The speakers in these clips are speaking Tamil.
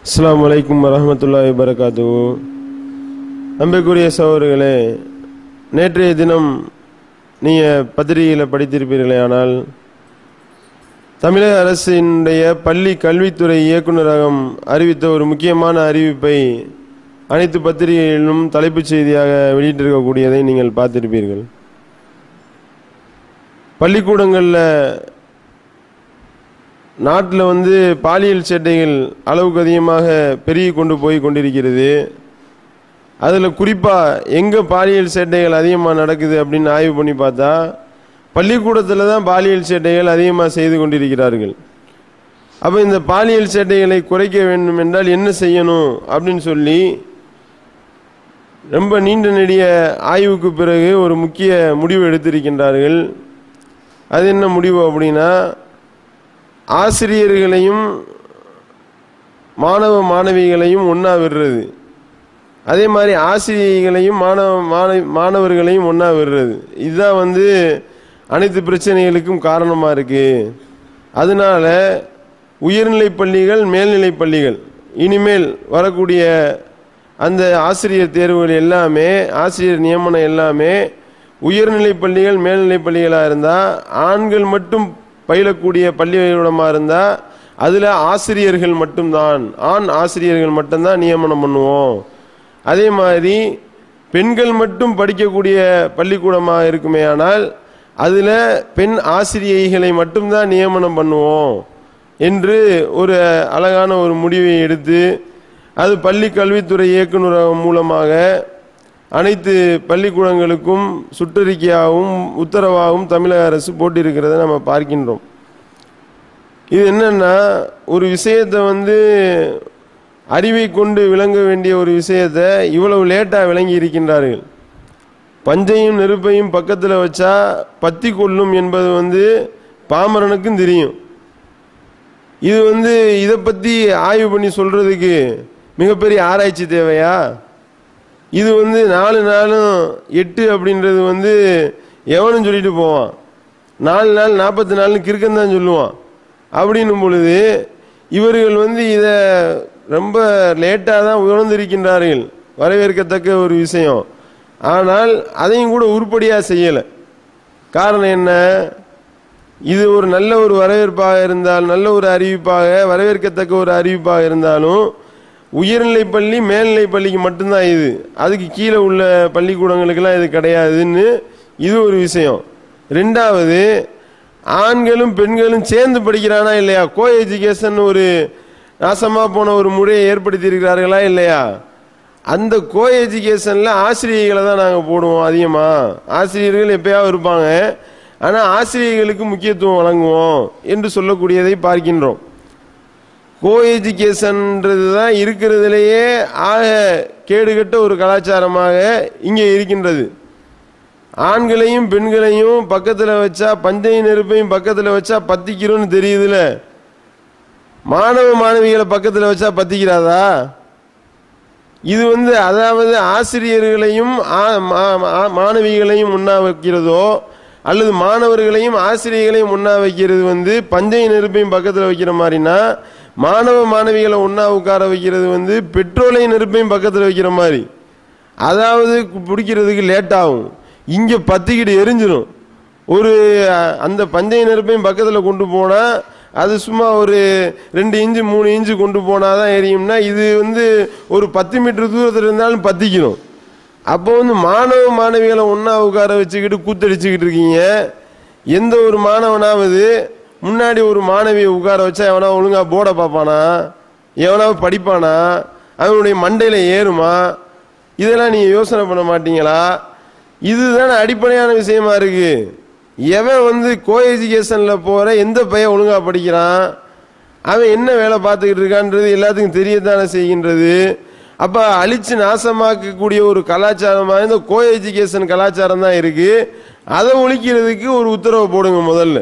அஸ்ஸலாமு அலைக்கும் வரஹ்மத்துல்லாஹி வபரகாத்துஹு. அன்புக்குரிய சகோதரர்களே, நேற்றைய தினம் நீங்கள் பத்திரிகையில் படித்திருப்பீர்களே, ஆனால் தமிழக அரசினுடைய பள்ளி கல்வித்துறை இயக்குநரகம் அறிவித்த ஒரு முக்கியமான அறிவிப்பை அனைத்து பத்திரிகைகளிலும் தலைப்புச் செய்தியாக வெளியிட்டிருக்கக்கூடியதை நீங்கள் பார்த்திருப்பீர்கள். பள்ளிக்கூடங்களில் நாட்டில் பாலியல் சேட்டைகள் அளவுக்கு அதிகமாக பெருகி கொண்டு போய் கொண்டிருக்கிறது. அதில் குறிப்பாக எங்கே பாலியல் சேட்டைகள் அதிகமாக நடக்குது அப்படின்னு ஆய்வு பண்ணி பார்த்தா பள்ளிக்கூடத்தில் தான் பாலியல் சேட்டைகள் அதிகமாக செய்து கொண்டிருக்கிறார்கள். அப்போ இந்த பாலியல் சேட்டைகளை குறைக்க வேண்டும் என்றால் என்ன செய்யணும் அப்படின்னு சொல்லி ரொம்ப நீண்ட நெடிய ஆய்வுக்கு பிறகு ஒரு முக்கிய முடிவு எடுத்திருக்கின்றார்கள். அது என்ன முடிவு அப்படின்னா, ஆசிரியர்களையும் மாணவ மாணவிகளையும் ஒன்றா விடுறது, அதே மாதிரி ஆசிரியர்களையும் மாணவர்களையும் ஒன்றா விடுறது. இதுதான் அனைத்து பிரச்சனைகளுக்கும் காரணமாக இருக்குது. அதனால உயர்நிலை பள்ளிகள், மேல்நிலை பள்ளிகள், இனிமேல் வரக்கூடிய அந்த ஆசிரியர் தேர்வுகள் எல்லாமே, ஆசிரியர் நியமனம் எல்லாமே உயர்நிலை பள்ளிகள், மேல்நிலை பள்ளிகளாக இருந்தால், ஆண்கள் மட்டும் பயிலக்கூடிய பள்ளிக்கூடமாக இருந்தால் அதில் ஆசிரியர்கள் மட்டும்தான், ஆண் ஆசிரியர்கள் மட்டும்தான் நியமனம் பண்ணுவோம். அதே மாதிரி பெண்கள் மட்டும் படிக்கக்கூடிய பள்ளிக்கூடமாக இருக்குமே ஆனால் அதில் பெண் ஆசிரியைகளை மட்டும்தான் நியமனம் பண்ணுவோம் என்று ஒரு அழகான ஒரு முடிவை எடுத்து, அது பள்ளி கல்வித்துறை இயக்குநரகம் மூலமாக அனைத்து பள்ளிக்கூடங்களுக்கும் சுற்றறிக்கையாகவும் உத்தரவாகவும் தமிழக அரசு போட்டிருக்கிறத நம்ம பார்க்கின்றோம். இது என்னன்னா, ஒரு விஷயத்தை அறிவை கொண்டு விளங்க வேண்டிய ஒரு விஷயத்தை இவ்வளவு லேட்டாக விளங்கி இருக்கின்றார்கள். பஞ்சையும் நெருப்பையும் பக்கத்தில் வச்சா பத்தி கொள்ளும் என்பது பாமரனுக்கும் தெரியும். இது இதை பற்றி ஆய்வு பண்ணி சொல்றதுக்கு மிகப்பெரிய ஆராய்ச்சி தேவையா? இது 4 நாளும் 8 அப்படின்றது எவனும் சொல்லிட்டு போவான். 4 நாள் 44 கிறுக்கந்தான் சொல்லுவான். அப்படின்னும் பொழுது இவர்கள் இதை ரொம்ப லேட்டாக தான் உணர்ந்திருக்கின்றார்கள். வரவேற்கத்தக்க ஒரு விஷயம். ஆனால் அதையும் கூட உருப்படியாக செய்யலை. காரணம் என்ன? இது ஒரு நல்ல ஒரு வரவேற்பாக இருந்தால், நல்ல ஒரு அறிவிப்பாக, வரவேற்கத்தக்க ஒரு அறிவிப்பாக இருந்தாலும் உயர்நிலை பள்ளி, மேல்நிலை பள்ளிக்கு மட்டும்தான் இது, அதுக்கு கீழே உள்ள பள்ளிக்கூடங்களுக்கெல்லாம் இது கிடையாதுன்னு இது ஒரு விஷயம். ரெண்டாவது, ஆண்களும் பெண்களும் சேர்ந்து படிக்கிறானா இல்லையா? கோ எஜுகேஷன் ஒரு நாசமாக போன ஒரு முறையை ஏற்படுத்தி இருக்கிறார்களா இல்லையா? அந்த கோ எஜுகேஷனில் ஆசிரியர்களை தான் நாங்கள் போடுவோம் அதிகமாக. ஆசிரியர்கள் எப்பயாவது இருப்பாங்க, ஆனால் ஆசிரியர்களுக்கு முக்கியத்துவம் வழங்குவோம் என்று சொல்லக்கூடியதை பார்க்கின்றோம். கோ எஜுகேஷன்ன்றது தான் இருக்கிறதுலேயே ஆக கேடுகட்ட ஒரு கலாச்சாரமாக இங்கே இருக்கின்றது. ஆண்களையும் பெண்களையும் பக்கத்தில் வச்சா, பஞ்சையும் நெருப்பையும் பக்கத்தில் வச்சா பத்திக்கிறோன்னு தெரியுதுல, மாணவ மாணவிகளை பக்கத்தில் வச்சா பத்திக்கிறாதா? இது அதாவது ஆசிரியர்களையும் மாணவிகளையும் ஒன்றா வைக்கிறதோ அல்லது மாணவர்களையும் ஆசிரியர்களையும் ஒன்றா வைக்கிறது பஞ்சையும் நெருப்பையும் பக்கத்தில் வைக்கிற மாதிரினா, மாணவ மாணவிகளை ஒன்றா உட்கார வைக்கிறது பெட்ரோலையும் நெருப்பையும் பக்கத்தில் வைக்கிற மாதிரி. அதாவது பிடிக்கிறதுக்கு லேட் ஆகும், இங்கே பத்திக்கிட்டு எரிஞ்சிடும். ஒரு அந்த பஞ்சையும் நெருப்பையும் பக்கத்தில் கொண்டு போனால் அது சும்மா ஒரு 2 இன்ச்சு 3 இன்ச்சு கொண்டு போனால் தான் எரியும்னா, இது ஒரு 10 மீட்டர் தூரத்தில் இருந்தாலும் பத்திக்கணும். அப்போ மாணவ மாணவிகளை ஒன்றா உட்கார வச்சுக்கிட்டு கூத்தடிச்சுக்கிட்டு இருக்கீங்க. எந்த ஒரு மாணவனாவது முன்னாடி ஒரு மாணவியை உட்கார வச்சா எவனா ஒழுங்கா போர்டை பார்ப்பானா? எவனாவது படிப்பானா? அவனுடைய மண்டையில் ஏறுமா? இதெல்லாம் நீங்கள் யோசனை பண்ண மாட்டீங்களா? இதுதானே அடிப்படையான விஷயமா இருக்கு. எவன் கோ எஜுகேஷனில் போகிற எந்த பையன் ஒழுங்கா படிக்கிறான், அவன் என்ன வேலை பார்த்துக்கிட்டு இருக்கான்றது எல்லாத்துக்கும் தெரியத்தானே செய்கின்றது. அப்போ அழிச்சு நாசமாக்கக்கூடிய ஒரு கலாச்சாரமாக இந்த கோ எஜுகேஷன் கலாச்சாரம் தான் இருக்குது. அதை ஒழிக்கிறதுக்கு ஒரு உத்தரவு போடுங்க. முதல்ல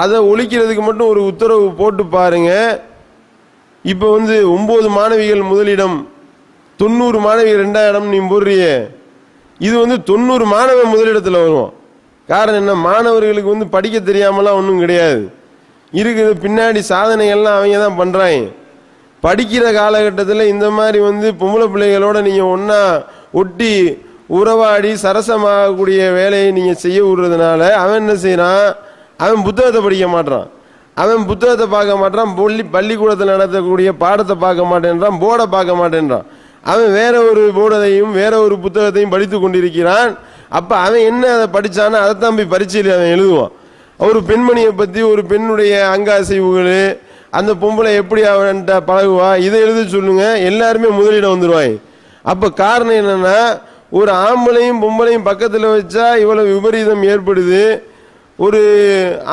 அதை ஒழிக்கிறதுக்கு மட்டும் ஒரு உத்தரவு போட்டு பாருங்க. இப்போ 9 மாணவிகள் முதலிடம், 90 மாணவிகள் 2ஆம் இடம் நீ போடுறிய, இது 90 மாணவன் முதலிடத்தில் வருவான். காரணம் என்ன? மாணவர்களுக்கு படிக்க தெரியாமலாம் ஒன்றும் கிடையாது இருக்குது. பின்னாடி சாதனைகள்லாம் அவங்க தான் பண்ணுறாங்க. படிக்கிற காலகட்டத்தில் இந்த மாதிரி வந்து பொம்பளை பிள்ளைகளோட நீங்க ஒன்னா ஒட்டி உறவாடி சரசமாகக்கூடிய வேலையை நீங்க செய்ய விடுறதுனால அவன் என்ன செய்யறான், அவன் புத்தகத்தை படிக்க மாட்டான், அவன் புத்தகத்தை பார்க்க மாட்டான், பள்ளிக்கூடத்தில் நடத்தக்கூடிய பாடத்தை பார்க்க மாட்டேன்றான், போர்டை பார்க்க மாட்டேன்றான், அவன் வேற ஒரு போர்டையும் வேற ஒரு புத்தகத்தையும் படித்து கொண்டிருக்கிறான். அப்ப அவன் என்ன அதை படிச்சானோ அதைத்தான் போய் பரீட்சையில் அவன் எழுதுவான். ஒரு பெண்மணியை பத்தி, ஒரு பெண்ணுடைய அங்க அசைவுகள், அந்த பொம்பளை எப்படி அவன்கிட்ட பழகுவா, இதை எழுத சொல்லுங்க, எல்லாருமே முதலிடம் வந்துடுவாங்க. அப்ப காரணம் என்னன்னா, ஒரு ஆம்பளையும் பொம்பளையும் பக்கத்தில் வச்சா இவ்வளவு விபரீதம் ஏற்படுது. ஒரு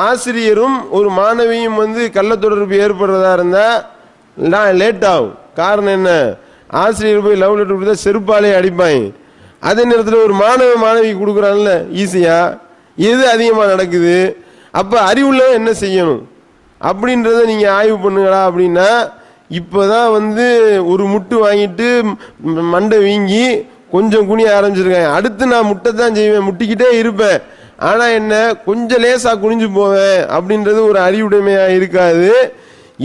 ஆசிரியரும் ஒரு மாணவியும் வந்து கள்ள தொடர்பு ஏற்படுறதா இருந்தா லேட் ஆகும். காரணம் என்ன, ஆசிரியர் போய் லவ் லெட்டர் கொடுத்தா செருப்பாலே அடிப்பாங்க. அதே நேரத்தில் ஒரு மாணவி கொடுக்குறான்ல ஈஸியா, எது அதிகமாக நடக்குது? அப்ப அறிவுள்ளவன் என்ன செய்யணும் அப்படின்றத நீங்க ஆய்வு பண்ணுங்களா அப்படின்னா, இப்பதான் வந்து ஒரு முட்டு வாங்கிட்டு மண்டை வீங்கி கொஞ்சம் குனிய ஆரம்பிச்சிருக்கேன். அடுத்து நான் முட்டை தான் செய்வேன், முட்டிக்கிட்டே இருப்பேன், ஆனா என்ன கொஞ்சம் லேசா குனிஞ்சு போவேன் அப்படின்றது ஒரு அறிவுடைமையா இருக்காது.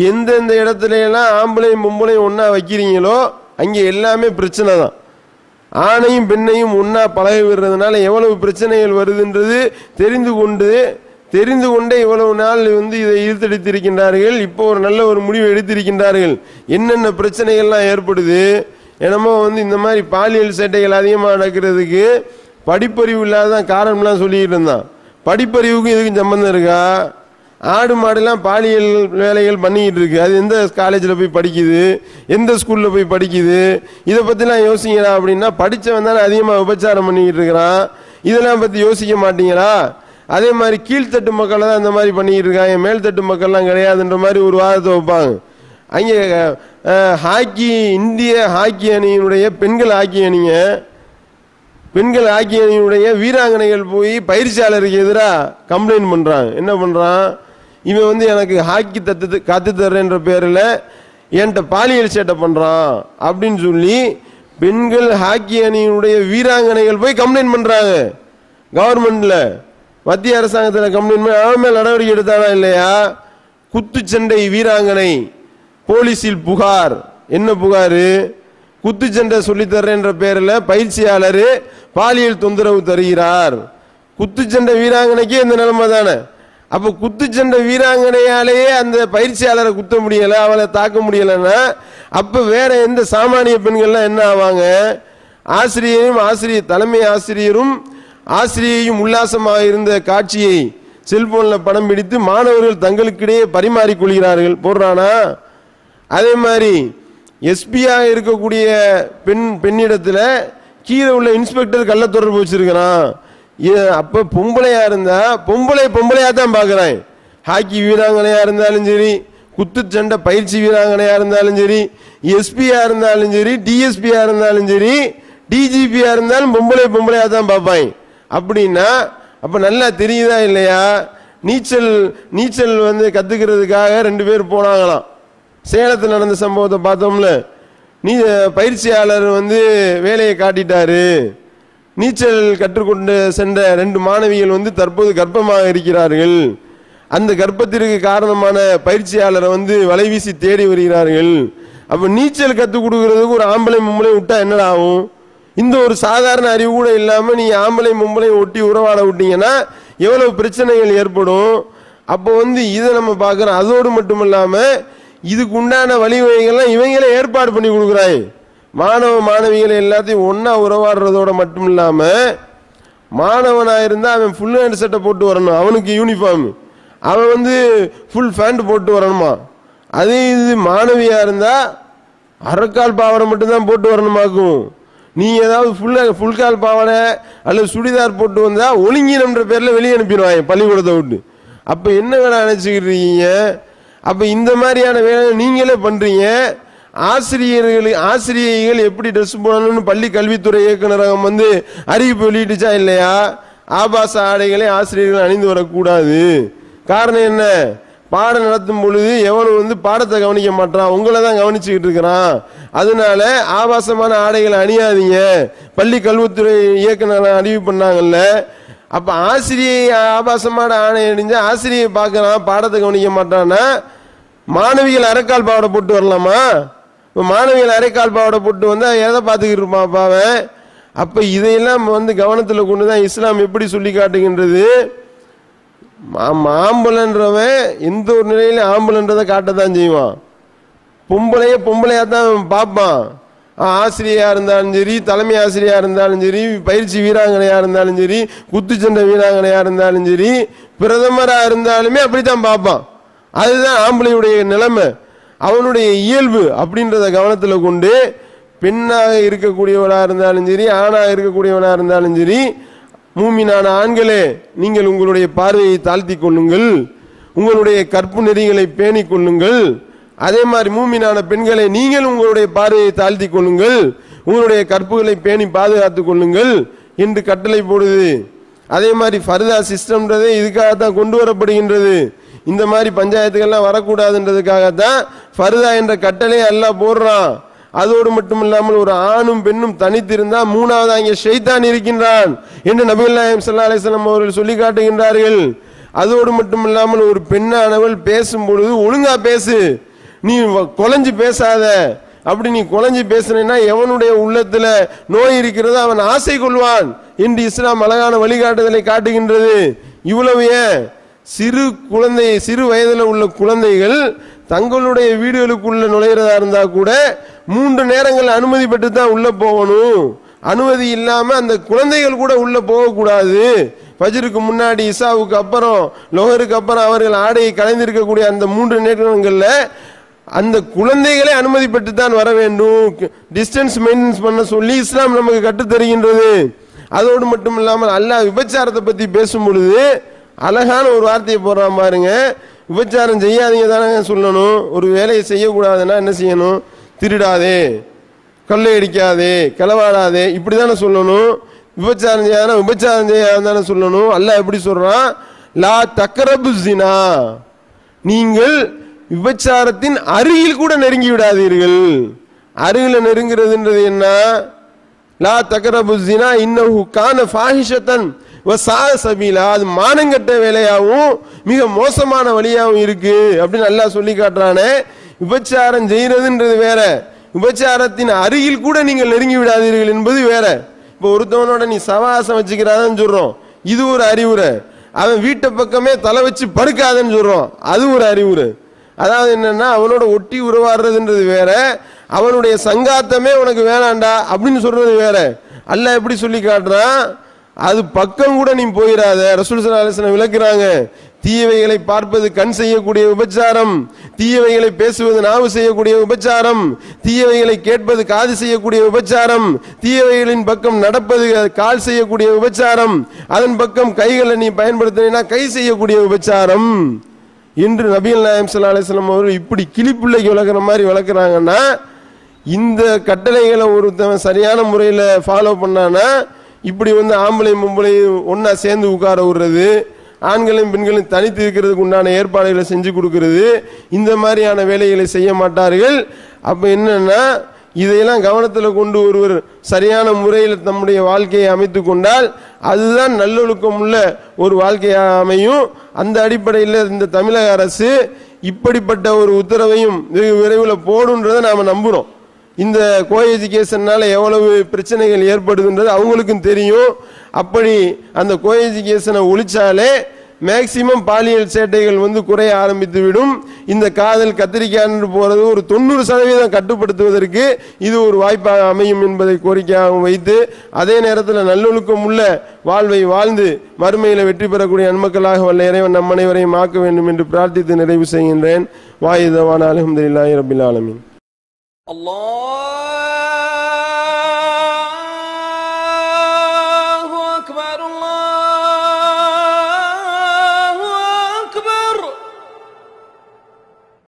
எந்தெந்த இடத்துல எல்லாம் ஆம்பளையும் பொம்பளையும் ஒன்னா வைக்கிறீங்களோ அங்க எல்லாமே பிரச்சனை தான். ஆணையும் பெண்ணையும் ஒன்னா பழகி விடுறதுனால எவ்வளவு பிரச்சனைகள் வருதுன்றது தெரிந்து கொண்டே இவ்வளவு நாள் வந்து இதை இழுத்தடித்திருக்கின்றார்கள். இப்போ ஒரு நல்ல ஒரு முடிவு எடுத்திருக்கின்றார்கள். என்னென்ன பிரச்சனைகள்லாம் ஏற்படுது, என்னமோ வந்து இந்த மாதிரி பாலியல் சேட்டைகள் அதிகமாக நடக்கிறதுக்கு படிப்பறிவு இல்லாதான் காரணம்லாம் சொல்லிட்டு இருந்தான். படிப்பறிவுக்கும் இதுக்கும் சம்பந்தம் இருக்கா? ஆடு மாடுலாம் பாலியல் வேலைகள் பண்ணிக்கிட்டு இருக்கு, அது எந்த காலேஜில் போய் படிக்குது, எந்த ஸ்கூலில் போய் படிக்குது, இதை பற்றிலாம் யோசிக்கிறா அப்படின்னா, படித்தவன் தானே அதிகமாக உபச்சாரம் பண்ணிக்கிட்டு இருக்கிறான், இதெல்லாம் பற்றி யோசிக்க மாட்டீங்களா? அதே மாதிரி கீழ்த்தட்டு மக்களை தான் இந்த மாதிரி பண்ணிக்கிட்டு இருக்காங்க, மேல்தட்டு மக்கள்லாம் கிடையாதுன்ற மாதிரி ஒரு வாதத்தை வைப்பாங்க. அங்கே ஹாக்கி, இந்திய ஹாக்கி அணியினுடைய பெண்கள் ஹாக்கி அணியினுடைய வீராங்கனைகள் போய் பயிற்சியாளருக்கு எதிராக கம்ப்ளைண்ட் பண்றாங்க. என்ன பண்றான், இவன் வந்து எனக்கு ஹாக்கி கத்து தர்றேன்ற பேரில் என்கிட்ட பாலியல் சேட்டை பண்றான் அப்படின்னு சொல்லி பெண்கள் ஹாக்கி அணியினுடைய வீராங்கனைகள் போய் கம்ப்ளைண்ட் பண்றாங்க. கவர்மெண்ட்ல மத்திய அரசாங்கத்தில் கம்ப்ளைண்ட் பண்ணி அவன் மேல் நடவடிக்கை எடுத்தானா இல்லையா? குத்துச்சண்டை வீராங்கனை போலீஸில் புகார். என்ன புகார்? குத்துச்சண்டை சொல்லித்தர்றேன்ற பேரில் பயிற்சியாளர் பாலியல் தொந்தரவு தருகிறார். குத்துச்சண்டை வீராங்கனைக்கே இந்த நிலைமை தானே. அப்ப குத்துச்சண்டை வீராங்கனையாலேயே அந்த பயிற்சியாளரை குத்த முடியல, அவளை தாக்க முடியலன்னா அப்ப வேற எந்த சாமானிய பெண்கள்லாம் என்ன ஆவாங்க? தலைமை ஆசிரியரும் ஆசிரியையும் உல்லாசமாக இருந்த காட்சியை செல்போன்ல படம் பிடித்து மாணவர்கள் தங்களுக்கிடையே பரிமாறிக்கொள்கிறார்கள். போடுறானா? அதே மாதிரி எஸ்பியா இருக்கக்கூடிய பெண்ணிடத்துல கீழே உள்ள இன்ஸ்பெக்டர் கள்ள தொடர்பு வச்சிருக்கிறான். அப்ப பொம்பளையா இருந்தா பொம்பளையா தான் பாக்குறான். ஹாக்கி வீராங்கனையா இருந்தாலும் சரி, குத்துச்சண்டை பயிற்சி வீராங்கனையா இருந்தாலும் சரி, எஸ்பியா இருந்தாலும் சரி, டிஎஸ்பியா இருந்தாலும் சரி, டிஜிபியா இருந்தாலும் பொம்பளையா தான் பார்ப்பாங்க. அப்படின்னா அப்ப நல்லா தெரியுதா இல்லையா? நீச்சல் வந்து கத்துக்கிறதுக்காக 2 பேர் போனாங்களாம். சேலத்தில் நடந்த சம்பவத்தை பார்த்தோம்ல. பயிற்சியாளர் வந்து வேலையை காட்டிட்டாரு. நீச்சல் கற்றுக்கொண்டு சென்ற 2 மாணவிகள் வந்து தற்போது கர்ப்பமாக இருக்கிறார்கள். அந்த கர்ப்பத்திற்கு காரணமான பயிற்சியாளரை வந்து வலைவீசி தேடி வருகிறார்கள். அப்ப நீச்சல் கற்றுக் கொடுக்கறதுக்கு ஒரு ஆம்பளை மும்பளை விட்டா என்னடா ஆகும்? இந்த ஒரு சாதாரண அறிவு கூட இல்லாம நீங்க ஆம்பளை மும்பளை ஒட்டி உறவாட விட்டீங்கன்னா எவ்வளவு பிரச்சனைகள் ஏற்படும். அப்போ வந்து இதை நம்ம பார்க்கிறோம். அதோடு மட்டும் இல்லாம இதுக்கு உண்டான வழிவகைகள்லாம் இவங்களே ஏற்பாடு பண்ணி கொடுக்குறாங்க. மாணவ மாணவிகளை எல்லாத்தையும் ஒன்னா உறவாடுறதோட மட்டும் இல்லாம, மாணவனா இருந்தா அவன் ஃபுல் ஹேண்ட் சட்டை போட்டு வரணும், அவனுக்கு யூனிஃபார்ம், அவன் வந்து ஃபுல் பேண்ட் போட்டு வரணுமா. அதே இது மாணவியா இருந்தா அரைக்கால் பாவாடை மட்டும்தான் போட்டு வரணுமாக்கும். நீ ஏதாவது ஃபுல் கால் பாவாடை அல்லது சுடிதார் போட்டு வந்தா ஒழுங்கினம்ன்ற பேர்ல வெளியே அனுப்பிடுவாங்க பள்ளிக்கூடத்தை விட்டு. அப்ப என்ன வேலை நினைச்சுக்கிட்டு இருக்கீங்க? அப்ப இந்த மாதிரியான வேலை நீங்களே பண்றீங்க. ஆசிரியைகள் எப்படி ட்ரெஸ் போடணும்னு பள்ளி கல்வித்துறை இயக்குநரகம் வந்து அறிவிப்பு வெளியிட்டுச்சா இல்லையா? ஆபாச ஆடைகளை ஆசிரியர்கள் அணிந்து வரக்கூடாது. காரணம் என்ன? பாடம் நடத்தும் பொழுது எவனும் வந்து பாடத்தை கவனிக்க மாட்டான், உங்களை தான் கவனிச்சுக்கிட்டு இருக்கிறான். அதனால ஆபாசமான ஆடைகளை அணியாதீங்க பள்ளி கல்வித்துறை இயக்குநர் அறிவிப்பு பண்ணாங்கல்ல. அப்ப ஆசிரியை ஆபாசமான ஆடை அணிஞ்சா ஆசிரியை பார்க்கறான், பாடத்தை கவனிக்க மாட்டான்னா மாணவிகள் அரைக்கால் பாவாடை போட்டு வரலாமா? இப்போ மாணவிகள் அரைக்கால் பாவாடை போட்டு வந்தா எதை பார்த்துக்கிட்டு இருப்பான் பாவன்? அப்ப இதையெல்லாம் கவனத்தில் கொண்டுதான் இஸ்லாம் எப்படி சொல்லி காட்டுகின்றது. ஆம்பளன்றவன் எந்த ஒரு நிலையில ஆம்பளன்றதை காட்டத்தான் செய்வான். பொம்பளையா தான் பார்ப்பான். ஆசிரியா இருந்தாலும் சரி, தலைமை ஆசிரியா இருந்தாலும் சரி, பயிற்சி வீராங்கனையா இருந்தாலும் சரி, குத்துச்சண்டை வீராங்கனையா இருந்தாலும் சரி, பிரதமரா இருந்தாலுமே அப்படித்தான் பார்ப்பான். அதுதான் ஆம்பளையுடைய நிலைமை, அவனுடைய இயல்பு அப்படின்றத கவனத்தில் கொண்டு பெண்ணாக இருக்கக்கூடியவனாக இருந்தாலும் சரி, ஆணாக இருக்கக்கூடியவனாக இருந்தாலும் சரி, மூமினான ஆண்களே நீங்கள் உங்களுடைய பார்வையை தாழ்த்தி கொள்ளுங்கள், உங்களுடைய கற்பு நெறிகளை பேணிக் கொள்ளுங்கள். அதே மாதிரி மூமினான பெண்களை நீங்கள் உங்களுடைய பார்வையை தாழ்த்தி கொள்ளுங்கள், உங்களுடைய கற்புகளை பேணி பாதுகாத்துக் கொள்ளுங்கள் என்று கட்டளை போடுது. அதே மாதிரி ஃபர்தா சிஸ்டம்ன்றதே இதுக்காகத்தான் கொண்டு வரப்படுகின்றது. இந்த மாதிரி பஞ்சாயத்துகள்லாம் வரக்கூடாதுன்றதுக்காகத்தான் ஃபர்தா என்ற கட்டளை அல்லாஹ் போடுறான். அதோடு மட்டும் இல்லாமல் ஒரு ஆணும் பெண்ணும் தனித்திருந்தா மூணாவது அங்கே ஷைத்தான் இருக்கின்றான் என்று நபிகள் நாயகம் ஸல்லல்லாஹு அலைஹி வஸல்லம் அவர்கள் சொல்லி காட்டுகின்றார்கள். அதோடு மட்டும் இல்லாமல் ஒரு பெண்ணானவள் பேசும் பொழுது ஒழுங்கா பேசு, நீ குலைஞ்சு பேசாத. அப்படி நீ குலைஞ்சு பேசுனா எவனுடைய உள்ளத்துல நோய் இருக்கிறதோ அவன் ஆசை கொள்வான் என்று இஸ்லாம் அழகான வழிகாட்டுதலை காட்டுகின்றது. இவ்வளவு ஏன் சிறு வயதுல உள்ள குழந்தைகள் தங்களுடைய வீடுகளுக்குள்ள நுழைகிறதா இருந்தா கூட 3 நேரங்கள் அனுமதி பெற்று தான் உள்ள போகணும். அனுமதி இல்லாம அந்த குழந்தைகள் கூட உள்ள போகக்கூடாது. ஃபஜ்ருக்கு முன்னாடி, இசாவுக்கு அப்புறம், லோஹருக்கு அப்புறம் அவர்கள் ஆடையை கலைந்திருக்கக்கூடிய அந்த 3 நேரங்கள்ல அந்த குழந்தைகளே அனுமதி பெற்று தான் வர வேண்டும். டிஸ்டன்ஸ் மெயின்டெனன்ஸ் பண்ண சொல்லி இஸ்லாம் நமக்கு கற்றுத் தருகின்றது. அதோடு மட்டும் இல்லாமல் அல்லாஹ் விபச்சாரத்தை பத்தி பேசும் பொழுது அழகான ஒரு வார்த்தையை போடுறான் பாருங்க. விபச்சாரம் செய்யாதீங்க தானே சொல்லணும். ஒரு வேலையை செய்யக்கூடாதுன்னா என்ன செய்யணும்? திருடாதே, கொள்ளையடிக்காதே, களவாடாதே, இப்படிதானே சொல்லணும். விபச்சாரம் செய்யாதானே சொல்லணும். அல்லாஹ் எப்படி சொல்றான்? லா தக்ரபு ஸினா, நீங்கள் விபச்சாரத்தின் அருகில் கூட நெருங்கி விடாதீர்கள். அருகில் நெருங்கிறதுன்றது என்ன? லா தக்ரபு ஸினா இன்னஹு கான ஃபாஹிஷத்தன் வ ஸாஅ ஸபீலா, அது மானங்கட்ட வேலையாகவும் மிக மோசமான வழியாகவும் இருக்கு அப்படின்னு அல்லாஹ் சொல்லி காட்டுறானே. விபச்சாரம் செய்யறதுன்றது வேற, விபச்சாரத்தின் அருகில் கூட நீங்கள் நெருங்கி விடாதீர்கள் என்பது வேற. இப்போ ஒருத்தவனோட நீ சவாசம் வச்சுக்கிறான்னு சொல்றோம், இது ஒரு அறிவுரை. அவன் வீட்டை பக்கமே தலை வச்சு படுக்காதன்னு சொல்றோம், அது ஒரு அறிவுரை. அதாவது என்னன்னா அவனோட ஒட்டி உறவாடுறதுன்றது வேற, அவனுடைய சங்காத்தமே உனக்கு வேணாண்டா அப்படின்னு சொல்றது வேற. அல்லாஹ் எப்படி சொல்லி காட்டுறான்? அது பக்கம் கூட நீ போயிடாத. ரசூல் ஸல்லல்லாஹு அலைஹி வஸல்லம் விளக்குறாங்க, தீயவைகளை பார்ப்பது கண் செய்யக்கூடிய விபச்சாரம், தீயவைகளை பேசுவது நாவு செய்யக்கூடிய விபச்சாரம், தீயவைகளை கேட்பது காது செய்யக்கூடிய விபச்சாரம், தீயவைகளின் பக்கம் நடப்பது கால் செய்யக்கூடிய விபச்சாரம், அதன் பக்கம் கைகளை நீ பயன்படுத்தினா கை செய்யக்கூடிய விபச்சாரம் என்று நபிகள் நாயகம் ஸல்லல்லாஹு அலைஹி வஸல்லம் அவர்கள் இப்படி கிளிப்பிள்ளைக்கு விளக்குற மாதிரி விளக்குறாங்கன்னா, இந்த கட்டளைகளை ஒருத்தவன் சரியான முறையில் ஃபாலோ பண்ணானா இப்படி ஆம்பளையும் பொம்பளையும் ஒன்னா சேர்ந்து உட்கார விடுறது, ஆண்களையும் பெண்களையும் தனித்து இருக்கிறதுக்கு உண்டான ஏற்பாடுகளை செஞ்சு கொடுக்கிறது, இந்த மாதிரியான வேலைகளை செய்ய மாட்டார்கள். அப்ப என்னன்னா இதையெல்லாம் கவனத்தில் கொண்டு ஒருவர் சரியான முறையில் தம்முடைய வாழ்க்கையை அமைத்து கொண்டால் அதுதான் நல்லொழுக்கம் உள்ள ஒரு வாழ்க்கையாக அமையும். அந்த அடிப்படையில் இந்த தமிழக அரசு இப்படிப்பட்ட ஒரு உத்தரவையும் வெகு விரைவில் போடுன்றதை நாம நம்புறோம். இந்த கோ எஜுகேஷன்னால எவ்வளவு பிரச்சனைகள் ஏற்படுதுன்றது அவங்களுக்கும் தெரியும். அப்படி அந்த கோ எஜுகேஷனை ஒழிச்சாலே மேக்சிமம் பாலியல் சேட்டைகள் குறைய ஆரம்பித்து விடும். இந்த காதல் கத்திரிக்காய் போறது ஒரு 90% கட்டுப்படுத்துவதற்கு இது ஒரு வாய்ப்பாக அமையும் என்பதை கோரிக்கையாக வைத்து, அதே நேரத்தில் நல்லொழுக்கம் உள்ள வாழ்வை வாழ்ந்து மறுமையில வெற்றி பெறக்கூடிய நன்மக்களாக வல்ல இறைவன் நம் அனைவரையும் ஆக்க வேண்டும் என்று பிரார்த்தித்து நிறைவு செய்கின்றேன். வாயிதவான அல்ஹம்துலில்லாஹி ரப்பில் ஆலமீன். அல்லாஹ்